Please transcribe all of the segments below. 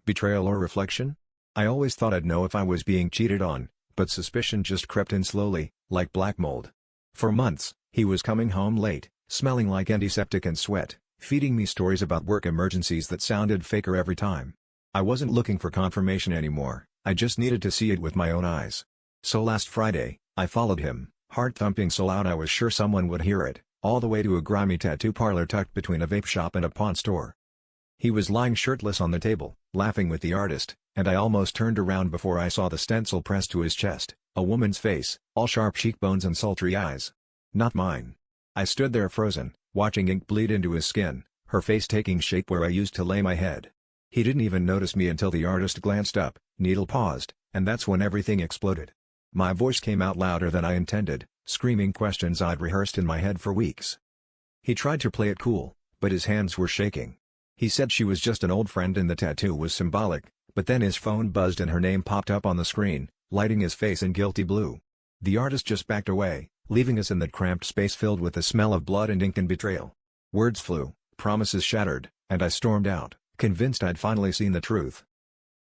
Betrayal or reflection? I always thought I'd know if I was being cheated on, but suspicion just crept in slowly, like black mold. For months, he was coming home late, smelling like antiseptic and sweat, feeding me stories about work emergencies that sounded faker every time. I wasn't looking for confirmation anymore, I just needed to see it with my own eyes. So last Friday, I followed him, heart thumping so loud I was sure someone would hear it, all the way to a grimy tattoo parlor tucked between a vape shop and a pawn store. He was lying shirtless on the table, laughing with the artist, and I almost turned around before I saw the stencil pressed to his chest, a woman's face, all sharp cheekbones and sultry eyes. Not mine. I stood there frozen, watching ink bleed into his skin, her face taking shape where I used to lay my head. He didn't even notice me until the artist glanced up, needle paused, and that's when everything exploded. My voice came out louder than I intended, screaming questions I'd rehearsed in my head for weeks. He tried to play it cool, but his hands were shaking. He said she was just an old friend and the tattoo was symbolic, but then his phone buzzed and her name popped up on the screen, lighting his face in guilty blue. The artist just backed away, leaving us in that cramped space filled with the smell of blood and ink and betrayal. Words flew, promises shattered, and I stormed out, convinced I'd finally seen the truth.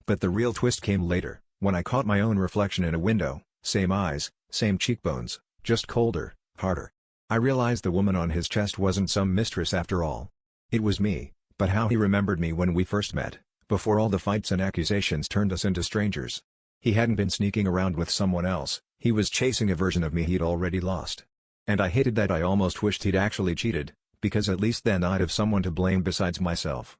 But the real twist came later, when I caught my own reflection in a window, same eyes, same cheekbones, just colder, harder. I realized the woman on his chest wasn't some mistress after all. It was me. But how he remembered me when we first met, before all the fights and accusations turned us into strangers. He hadn't been sneaking around with someone else, he was chasing a version of me he'd already lost. And I hated that. I almost wished he'd actually cheated, because at least then I'd have someone to blame besides myself.